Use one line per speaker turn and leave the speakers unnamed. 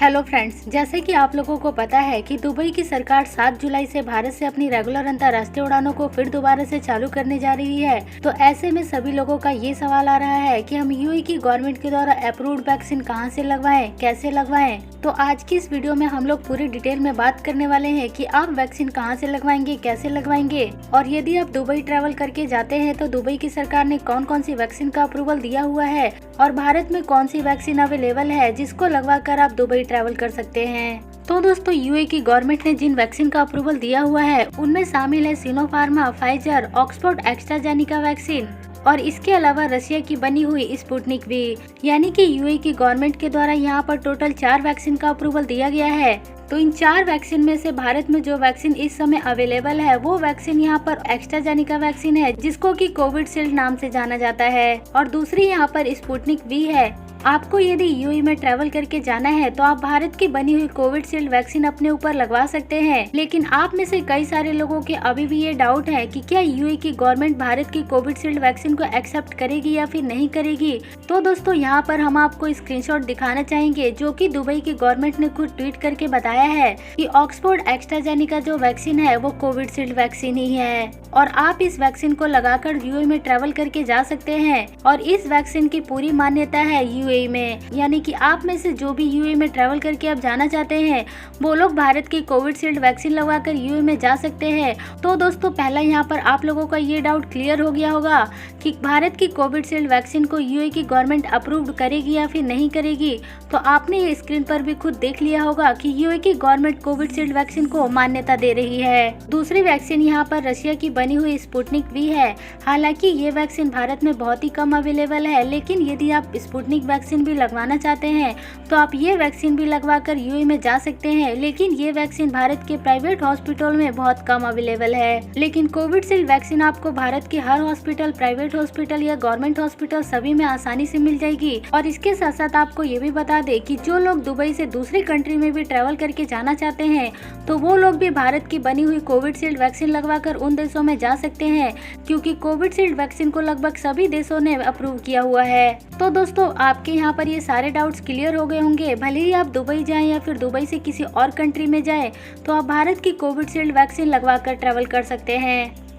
Hello friends, जैसे कि आप लोगों को पता है कि दुबई की सरकार 7 जुलाई से भारत से अपनी रेगुलर अंतर्राष्ट्रीय उड़ानों को फिर दोबारा से चालू करने जा रही है। तो ऐसे में सभी लोगों का ये सवाल आ रहा है कि हम यूएई की गवर्नमेंट के द्वारा अप्रूव्ड वैक्सीन कहां से लगवाएं, कैसे लगवाएं। तो आज की इस वीडियो में हम लोग पूरी डिटेल में बात करने वाले हैं कि आप वैक्सीन कहां से लगवाएंगे, कैसे लगवाएंगे, और यदि आप दुबई ट्रैवल करके जाते हैं तो दुबई की सरकार ने कौन कौन सी वैक्सीन का अप्रूवल दिया हुआ है और भारत में कौन सी वैक्सीन अवेलेबल है जिसको लगवा कर आप दुबई ट्रैवल कर सकते हैं। तो दोस्तों, यूएई की गवर्नमेंट ने जिन वैक्सीन का अप्रूवल दिया हुआ है उनमें शामिल है Sinopharm, Pfizer, Oxford AstraZeneca vaccine और इसके अलावा रशिया की बनी हुई स्पुतनिक वी। यानी कि यूएई की गवर्नमेंट के द्वारा यहाँ पर टोटल 4 वैक्सीन का अप्रूवल दिया गया है। तो इन 4 वैक्सीन में से भारत में जो वैक्सीन इस समय अवेलेबल है वो वैक्सीन यहाँ पर एस्ट्राजेनेका वैक्सीन है, जिसको कि कोविशील्ड नाम से जाना जाता है, और दूसरी यहाँ पर स्पुतनिक वी है। आपको यदि यूएई में ट्रैवल करके जाना है तो आप भारत की बनी हुई कोविशील्ड वैक्सीन अपने ऊपर लगवा सकते हैं। लेकिन आप में से कई सारे लोगों के अभी भी ये डाउट है कि क्या यूएई की गवर्नमेंट भारत की कोविशील्ड वैक्सीन को एक्सेप्ट करेगी या फिर नहीं करेगी। तो दोस्तों, यहाँ पर हम आपको स्क्रीनशॉट दिखाना चाहेंगे जो कि दुबई की गवर्नमेंट ने खुद ट्वीट करके बताया है कि ऑक्सफोर्ड एस्ट्राजेनेका जो वैक्सीन है वो कोविशील्ड वैक्सीन ही है और आप इस वैक्सीन को लगाकर यूएई में ट्रैवल करके जा सकते हैं। और इस वैक्सीन की पूरी मान्यता है यूएई में, यानी कि आप में से जो भी यूएई में ट्रैवल करके आप जाना चाहते हैं वो लोग भारत की कोविशील्ड वैक्सीन लगवाकर यूएई में जा सकते हैं। तो दोस्तों, पहला यहाँ पर आप लोगों का ये डाउट क्लियर हो गया होगा कि भारत की कोविशील्ड वैक्सीन को यूएई की गवर्नमेंट अप्रूव्ड करेगी या फिर नहीं करेगी। तो आपने ये स्क्रीन पर भी खुद देख लिया होगा कि यूएई की गवर्नमेंट कोविशील्ड वैक्सीन को मान्यता दे रही है। दूसरी वैक्सीन यहाँ पर रशिया की बनी हुई स्पुतनिक वी है। हालांकि ये वैक्सीन भारत में बहुत ही कम अवेलेबल है, लेकिन यदि आप स्पुतनिक वैक्सीन भी लगवाना चाहते हैं तो आप ये वैक्सीन भी लगवाकर यूएई में जा सकते हैं। लेकिन ये वैक्सीन भारत के प्राइवेट हॉस्पिटल में बहुत कम अवेलेबल है। लेकिन कोविशील्ड वैक्सीन आपको भारत के हर हॉस्पिटल, प्राइवेट हॉस्पिटल या गवर्नमेंट हॉस्पिटल सभी में आसानी से मिल जाएगी। और इसके साथ साथ आपको ये भी बता दें कि जो लोग दुबई से दूसरी कंट्री में भी ट्रैवल करके जाना चाहते हैं तो वो लोग भी भारत की बनी हुई कोविशील्ड वैक्सीन लगवाकर उन देशों में जा सकते हैं, क्योंकि कोविशील्ड वैक्सीन को लगभग सभी देशों ने अप्रूव किया हुआ है। तो दोस्तों, आपके यहाँ पर ये सारे डाउट्स क्लियर हो गए होंगे। भले ही आप दुबई जाएं या फिर दुबई से किसी और कंट्री में जाएं, तो आप भारत की कोविशील्ड वैक्सीन लगवाकर ट्रैवल कर सकते हैं।